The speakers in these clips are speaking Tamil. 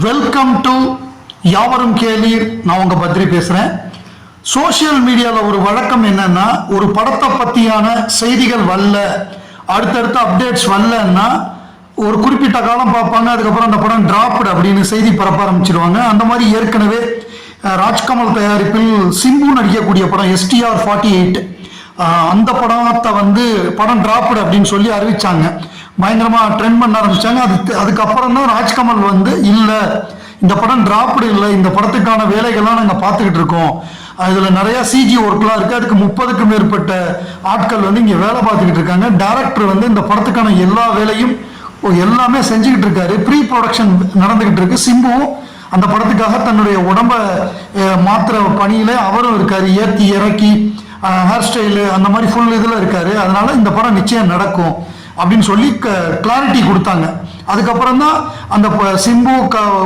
வெல்கம் டு யாவரும் கேளீர். நான் உங்க பத்ரி பேசுறேன். சோசியல் மீடியாவில் ஒரு வழக்கம் என்னன்னா, ஒரு படத்தை பத்தியான செய்திகள் வரல, அடுத்தடுத்த அப்டேட்ஸ் வரலன்னா ஒரு குறிப்பிட்ட காலம் பார்ப்பாங்க, அதுக்கப்புறம் அந்த படம் டிராப்டு அப்படின்னு செய்தி பரப்ப ஆரம்பிச்சிருவாங்க. அந்த மாதிரி ஏற்கனவே ராஜ்கமல் தயாரிப்பில் சிம்பு நடிக்கக்கூடிய படம் STR48 அந்த படத்தை படம் டிராப்டு அப்படின்னு சொல்லி அறிவிச்சாங்க. பயங்கரமாக ட்ரெண்ட் பண்ண ஆரம்பிச்சாங்க. அதுக்கப்புறம் தான் ராஜ்கமல் இல்லை, இந்த படம் டிராப்டு இல்லை, இந்த படத்துக்கான வேலைகள்லாம் நாங்கள் பார்த்துக்கிட்டு இருக்கோம், இதில் நிறைய சிஜி ஒர்க்லாம் இருக்குது, அதுக்கு 30க்கும் மேற்பட்ட ஆட்கள் இங்கே வேலை பார்த்துக்கிட்டு இருக்காங்க, டைரக்டர் இந்த படத்துக்கான எல்லா வேலையும் எல்லாமே செஞ்சுக்கிட்டு இருக்காரு, ப்ரீ ப்ரொடக்ஷன் நடந்துக்கிட்டு இருக்கு. சிம்புவும் அந்த படத்துக்காக தன்னுடைய உடம்பை மாத்திர பணியில் அவரும் இருக்காரு, ஏற்றி இறக்கி ஹேர் ஸ்டைலு அந்த மாதிரி ஃபுல் இதில் இருக்காரு. அதனால இந்த படம் நிச்சயம் நடக்கும் அப்படின்னு சொல்லி கிளாரிட்டி கொடுத்தாங்க. அதுக்கப்புறம் தான் அந்த சிம்பு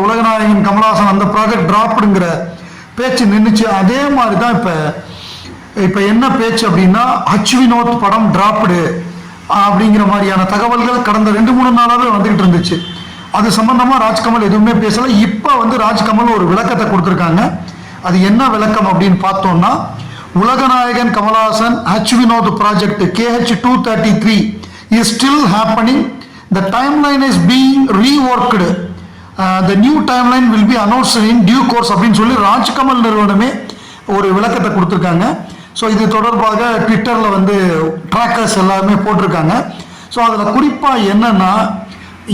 உலகநாயகன் கமல்ஹாசன் அந்த ப்ராஜெக்ட் டிராப்டுங்கிற பேச்சு நின்றுச்சு. அதே மாதிரி தான் இப்போ என்ன பேச்சு அப்படின்னா, வினோத் படம் டிராப்டு அப்படிங்கிற மாதிரியான தகவல்கள் கடந்த 2-3 நாளாகவே வந்துகிட்டு இருந்துச்சு. அது சம்பந்தமாக ராஜ்கமல் எதுவுமே பேசலை. இப்போ ராஜ்கமல் ஒரு விளக்கத்தை கொடுத்துருக்காங்க. அது என்ன விளக்கம் அப்படின்னு பார்த்தோம்னா, உலகநாயகன் Kamal Haasan Vinoth project KH233 is still happening. The timeline is being reworked. The new timeline will be announced in due course அப்படின்னு சொல்லி ராஜ்கமல் நிறுவனமே ஒரு விளக்கத்தை கொடுத்துருக்காங்க. ஸோ இது தொடர்பாக ட்விட்டரில் ட்ராக்கர்ஸ் எல்லாருமே போட்டிருக்காங்க. ஸோ அதில் குறிப்பாக என்னன்னா,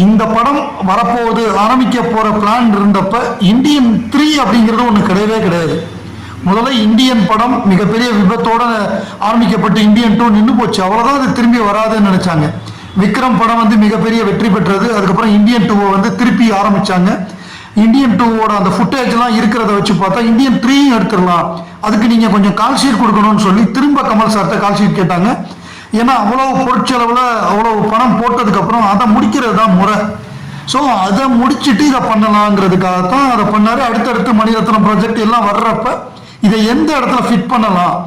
இந்த படம் வரப்போகுது, ஆரம்பிக்க போகிற பிளான் இருந்தப்ப இந்தியன் 3 அப்படிங்கிறது ஒன்று கிடையவே கிடையாது. முதல்ல இந்தியன் படம் மிகப்பெரிய விபத்தோடு ஆரம்பிக்கப்பட்டு இந்தியன் 2 நின்று போச்சு, அவ்வளோதான், அது திரும்பி வராதுன்னு நினச்சாங்க. விக்ரம் படம் மிகப்பெரிய வெற்றி பெற்றது. அதுக்கப்புறம் இந்தியன் 2 திருப்பி ஆரம்பித்தாங்க. இந்தியன் 2 அந்த ஃபுட்டேஜ்லாம் இருக்கிறத வச்சு பார்த்தா இந்தியன் 3 எடுத்துடலாம், அதுக்கு நீங்கள் கொஞ்சம் கால்ஷீட் கொடுக்கணும்னு சொல்லி திரும்ப கமல் சார்கிட்ட கால்ஷீட் கேட்டாங்க. ஏன்னா அவ்வளோ பொருட்செலவில் அவ்வளோ பணம் போட்டதுக்கப்புறம் அதை முடிக்கிறது தான் முறை. ஸோ அதை முடிச்சுட்டு இதை பண்ணலாங்கிறதுக்காகத்தான் அதை பண்ணார். அடுத்தடுத்து மணிரத்னம் ப்ராஜெக்ட் எல்லாம் வர்றப்ப இதை எந்த இடத்துல ஃபிட் பண்ணலாம்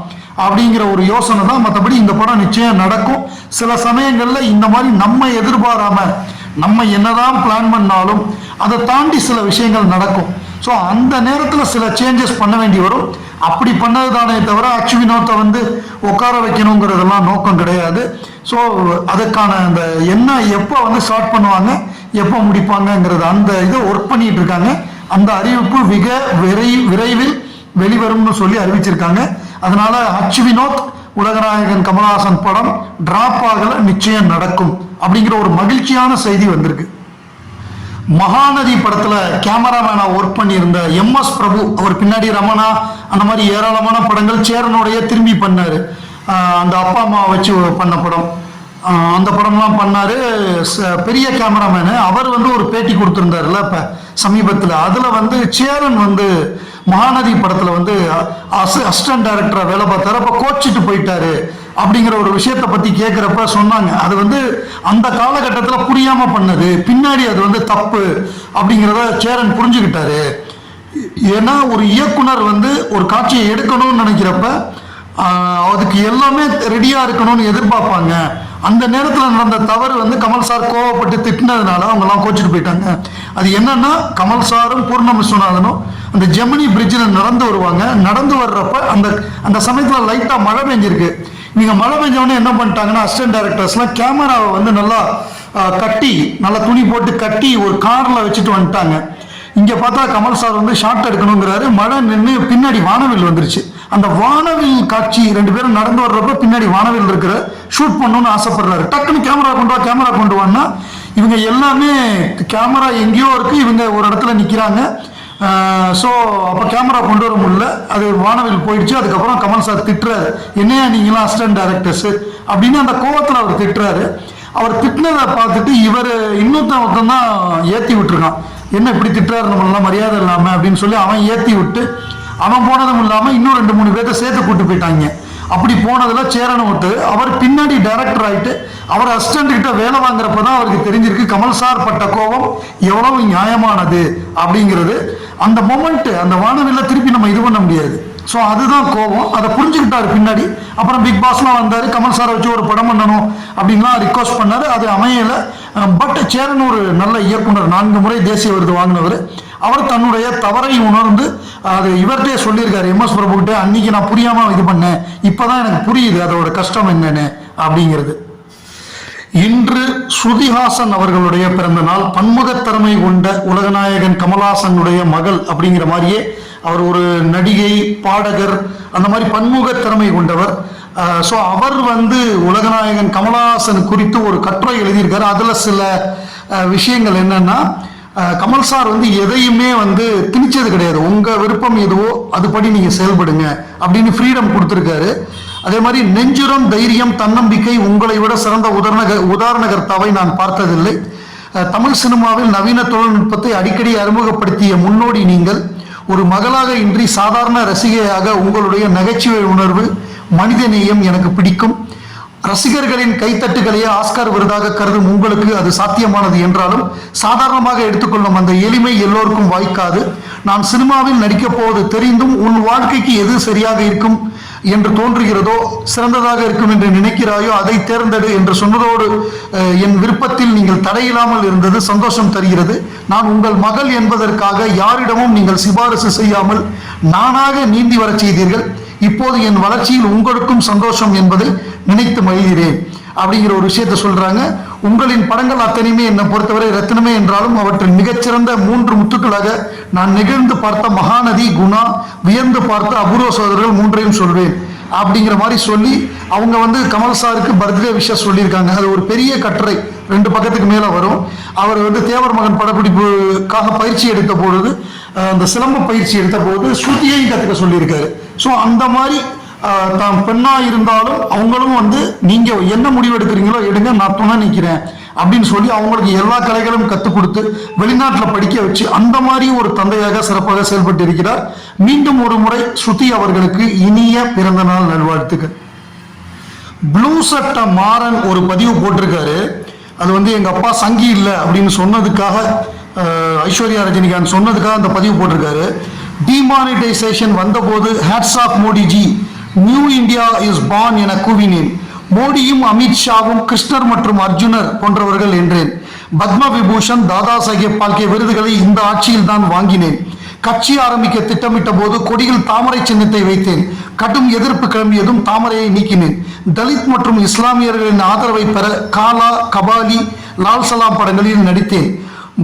அப்படிங்கிற ஒரு யோசனை தான். மற்றபடி இந்த படம் நிச்சயம் நடக்கும். சில சமயங்களில் இந்த மாதிரி நம்ம எதிர்பாராம நம்ம என்னதான் பிளான் பண்ணாலும் அதை தாண்டி சில விஷயங்கள் நடக்கும். ஸோ அந்த நேரத்தில் சில சேஞ்சஸ் பண்ண வேண்டி வரும். அப்படி பண்ணது தானே தவிர வினோத்தை உட்கார வைக்கணுங்கிறதெல்லாம் நோக்கம் கிடையாது. ஸோ அதுக்கான அந்த என்ன எப்போ ஸ்டார்ட் பண்ணுவாங்க, எப்போ முடிப்பாங்கங்கிறது அந்த இதை ஒர்க் பண்ணிட்டு இருக்காங்க. அந்த அறிவிப்பு மிக விரைவில் வெளிவரும்னு சொல்லி அறிவிச்சிருக்காங்க. அதனால வினோத் உலகநாயகன் கமல்ஹாசன் படம் டிராப் ஆகல, நிச்சயம் நடக்கும் அப்படிங்கிற ஒரு மகிழ்ச்சியான செய்தி வந்திருக்கு. மகாநதி படத்துல கேமராமேனா ஒர்க் பண்ணியிருந்த MS பிரபு, அவர் பின்னாடி ரமணா அந்த மாதிரி ஏராளமான படங்கள் சேரனோடைய திரும்பி பண்ணாரு. அந்த அப்பா அம்மா வச்சு பண்ண படம், அந்த படம்லாம் பண்ணாரு. பெரிய கேமராமேனு அவர் ஒரு பேட்டி கொடுத்துருந்தாருல இப்போ சமீபத்தில். அதில் சேரன் மகாநதி படத்தில் அசிஸ்டன்ட் டைரக்டரா வேலை பார்த்தாரு. அப்போ கோச்சிட்டு போயிட்டாரு அப்படிங்கிற ஒரு விஷயத்தை பற்றி கேட்குறப்ப சொன்னாங்க, அது அந்த காலகட்டத்தில் புரியாமல் பண்ணது, பின்னாடி அது தப்பு அப்படிங்கிறத சேரன் புரிஞ்சுக்கிட்டாரு. ஏன்னா ஒரு இயக்குனர் ஒரு காட்சியை எடுக்கணும்னு நினைக்கிறப்ப அதுக்கு எல்லாமே ரெடியாக இருக்கணும்னு எதிர்பார்ப்பாங்க. அந்த நேரத்தில் நடந்த தவறு கமல் சார் கோவப்பட்டு திட்டினதுனால அவங்கெல்லாம் கோச்சிட்டு போயிட்டாங்க. அது என்னன்னா, கமல் சாரும் பூர்ண விஸ்வநாதனும் அந்த ஜெமினி பிரிட்ஜில் நடந்து வருவாங்க. நடந்து வர்றப்ப அந்த சமயத்தில் லைட்டாக மழை பெஞ்சிருக்கு. நீங்கள் மழை பெஞ்சவொடனே என்ன பண்ணிட்டாங்கன்னா, அசிஸ்டன்ட் டைரக்டர்ஸ்லாம் கேமராவை நல்லா கட்டி, நல்லா துணி போட்டு கட்டி ஒரு காரில் வச்சுட்டு வந்துட்டாங்க. இங்கே பார்த்தா கமல் சார் ஷார்ட் எடுக்கணுங்கிறாரு. மழை நின்று பின்னாடி வானவில் வந்துருச்சு. அந்த வானவில் காட்சி 2 பேரும் நடந்து வர்றப்ப பின்னாடி வானவில் இருக்கிற ஷூட் பண்ணணும்னு ஆசைப்படுறாரு. டக்குன்னு கேமரா கொண்டு வான்னா இவங்க எல்லாமே கேமரா எங்கேயோ இருக்கு, இவங்க ஒரு இடத்துல நிற்கிறாங்க. ஸோ அப்போ கேமரா கொண்டு வர முடியல, அது வானவில் போயிடுச்சு. அதுக்கப்புறம் கமல் சார் திட்டுறாரு, என்னையா நீங்களாம் அசிஸ்டன்ட் டைரக்டர்ஸ் அப்படின்னு அந்த கோவத்தில் அவர் திட்டுறாரு. அவர் திட்டினதை பார்த்துட்டு இவர் இன்னொருத்தன் தான் ஏற்றி விட்டுருக்கான், என்ன இப்படி திட்டுறாரு நம்மளாம் மரியாதை இல்லாமல் அப்படின்னு சொல்லி அவன் ஏற்றி விட்டு, அவன் போனதும் இல்லாமல் இன்னும் 2-3 பேர்த்த சேர்த்து கூட்டு போயிட்டாங்க. அப்படி போனதில் சேரன் அவர் பின்னாடி டைரக்டர் ஆகிட்டு அவர் அசிஸ்டன்ட் கிட்ட வேலை வாங்குறப்ப தான் அவருக்கு தெரிஞ்சிருக்கு கமல் சார் பட்ட கோபம் எவ்வளவு நியாயமானது அப்படிங்கிறது. அந்த மொமெண்ட், அந்த வானவில்லை திருப்பி நம்ம இது பண்ண முடியாது. ஸோ அதுதான் கோபம், அதை புரிஞ்சுக்கிட்டாரு பின்னாடி. அப்புறம் பிக் பாஸ்லாம் வந்தார், கமல் சாரை வச்சு ஒரு படம் பண்ணணும் அப்படின்லாம் ரிக்வஸ்ட் பண்ணார், அது அமையலை. பட் சேரன் ஒரு நல்ல இயக்குனர், 4 முறை தேசிய விருது வாங்கினவர். அவர் தன்னுடைய தவறை உணர்ந்து அது இவர்கிட்டே சொல்லியிருக்காரு, எம்எஸ் பிரபு கிட்ட, அன்னைக்கு நான் புரியாம இது பண்ணேன், இப்பதான் எனக்கு புரியுது அதோட கஷ்டம் என்னன்னு அப்படிங்கிறது. இன்று ஸ்ருதிஹாசன் அவர்களுடைய பிறந்த நாள். பன்முகத்திறமை கொண்ட உலகநாயகன் கமல்ஹாசனுடைய மகள் அப்படிங்கிற மாதிரியே அவர் ஒரு நடிகை, பாடகர், அந்த மாதிரி பன்முக திறமை கொண்டவர். ஸோ அவர் உலகநாயகன் கமல்ஹாசன் குறித்து ஒரு கட்டுரை எழுதியிருக்காரு. அதில் சில விஷயங்கள் என்னன்னா, கமல் சார் எதையுமே திணிச்சது கிடையாது. உங்க விருப்பம் எதுவோ அதுபடி நீங்க செயல்படுங்க அப்படின்னு ஃப்ரீடம் கொடுத்துருக்காரு. அதே மாதிரி நெஞ்சுரம், தைரியம், தன்னம்பிக்கை, உங்களை விட சிறந்த உதாரணகர்த்தாவை நான் பார்த்ததில்லை. தமிழ் சினிமாவில் நவீன தொழில்நுட்பத்தை அடிக்கடி அறிமுகப்படுத்திய முன்னோடி நீங்கள். ஒரு மகளாக இன்றி சாதாரண ரசிகையாக உங்களுடைய நகைச்சுவை உணர்வு, மனிதநேயம் எனக்கு பிடிக்கும். ரசிகர்களின் கைத்தட்டுகளையே ஆஸ்கார் விருதாக கருதும் உங்களுக்கு அது சாத்தியமானது என்றாலும் சாதாரணமாக எடுத்துக்கொள்ளும் அந்த எளிமை எல்லோருக்கும் வாய்க்காது. நான் சினிமாவில் நடிக்கப் போவது தெரிந்தும் உன் வாழ்க்கைக்கு எது சரியாக இருக்கும் என்று தோன்றுகிறதோ, சிறந்ததாக இருக்கும் என்று நினைக்கிறாயோ அதை தேர்ந்தெடு என்று சொன்னதோடு என் விருப்பத்தில் நீங்கள் தடையில்லாமல் இருந்தது சந்தோஷம் தருகிறது. நான் உங்கள் மகள் என்பதற்காக யாரிடமும் நீங்கள் சிபாரிசு செய்யாமல் நானாக நீந்தி வரச் செய்தீர்கள். இப்போது என் வளர்ச்சியில் உங்களுக்கும் சந்தோஷம் என்பதை நினைத்து மகிழ்கிறேன் அப்படிங்கிற ஒரு விஷயத்த சொல்றாங்க. உங்களின் படங்கள் அத்தனையுமே என்னை பொறுத்தவரை ரத்தினமே என்றாலும் அவற்றின் மிகச்சிறந்த 3 முத்துக்களாக நான் நெகிழ்ந்து பார்த்த மகாநதி, குணா, வியந்து பார்த்த அபூர்வ சோதரர்கள் 3ஐயும் சொல்வேன் அப்படிங்கிற மாதிரி சொல்லி அவங்க கமல் சாருக்கு பர்த்டே விஷஸ் சொல்லியிருக்காங்க. அது ஒரு பெரிய கட்டுரை, 2 பக்கத்துக்கு மேல வரும். அவர் தேவர் மகன் படப்பிடிப்புக்காக பயிற்சி எடுத்த பொழுது, அந்த சிலம்ப பயிற்சி எடுத்த போது ஸ்ருதியையும் கற்றுக்க சொல்லியிருக்காரு. ஸோ அந்த மாதிரி தான் பெண்ணா இருந்தாலும் அவங்களும் நீங்க என்ன முடிவு எடுக்கிறீங்களோ எடுங்க, நான் துணை நிற்கிறேன் அப்படின்னு சொல்லி அவங்களுக்கு எல்லா கலைகளும் கற்றுக் கொடுத்து வெளிநாட்டில் படிக்க வச்சு அந்த மாதிரி ஒரு தந்தையாக சிறப்பாக செயல்பட்டு இருக்கிறார். மீண்டும் ஒரு முறை ஸ்ருதி அவர்களுக்கு இனிய பிறந்த நாள் நல்வாழ்த்துக்கள். ப்ளூ சட்ட மாறன் ஒரு பதிவு போட்டிருக்காரு. அது எங்க அப்பா சங்கி இல்லை அப்படின்னு சொன்னதுக்காக, ஐஸ்வர்யா ரஜினிகாந்த் சொன்னதுக்காக அந்த பதிவு போட்டிருக்காரு. டிமானிட்டைசேஷன் வந்தபோது hats off Modiji, new India is born என கூவினேன். மோடியும் அமித்ஷாவும் கிருஷ்ணர் மற்றும் அர்ஜுனர் போன்றவர்கள் என்றேன். பத்ம விபூஷன், தாதா சாஹேப் பால்கே விருதுகளை இந்த ஆட்சியில் தான் வாங்கினேன். கட்சி ஆரம்பிக்க திட்டமிட்ட போது கொடியில் தாமரை சின்னத்தை வைத்தேன். கடும் எதிர்ப்பு கிளம்பியதும் தாமரையை நீக்கினேன். தலித் மற்றும் இஸ்லாமியர்களின் ஆதரவை பெற காலா, கபாலி, லால் சலாம் படங்களில் நடித்தேன்.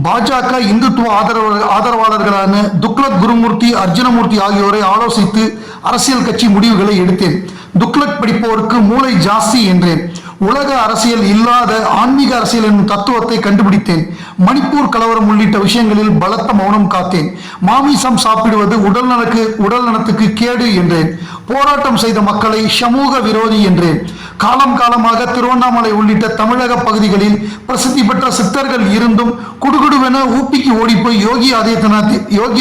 பாஜக இந்துத்துவ ஆதரவாளர்களான துக்ளக் குருமூர்த்தி, அர்ஜுனமூர்த்தி ஆகியோரை ஆலோசித்து அரசியல் கட்சி முடிவுகளை எடுத்தேன். துக்ளக் படிப்போருக்கு மூளை ஜாஸ்தி என்றேன். உலக அரசியல் இல்லாத ஆன்மீக அரசியல் என்னும் தத்துவத்தை கண்டுபிடித்தேன். மணிப்பூர் கலவரம் உள்ளிட்ட விஷயங்களில் பலத்த மௌனம் காத்தேன். மாமிசம் சாப்பிடுவது உடல் நலத்துக்கு கேடு என்றேன். போராட்டம் செய்த மக்களை சமூக விரோதி என்றேன். காலம் காலமாக திருவண்ணாமலை உள்ளிட்ட தமிழக பகுதிகளில் பிரசித்தி பெற்ற சித்தர்கள் இருந்தும் குடுகுடுவென ஊப்பிக்கு ஓடிப்போய் யோகி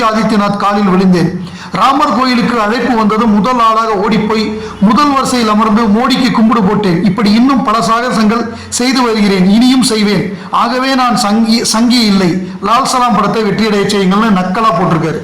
ஆதித்யநாத் காலில் விழுந்தேன். ராமர் கோயிலுக்கு அழைப்பு வந்தது முதல் ஆளாக ஓடிப்போய் முதல் வரிசையில் அமர்ந்து மோடிக்கு கும்பிடு போட்டேன். இப்படி இன்னும் பல சாகசங்கள் செய்து வருகிறேன், இனியும் செய்வேன். ஆகவே நான் சங்கி இல்லை, லால் சலாம் படத்தை வெற்றியடைய செய்யுங்கள்னு நக்கலா போட்டிருக்காரு.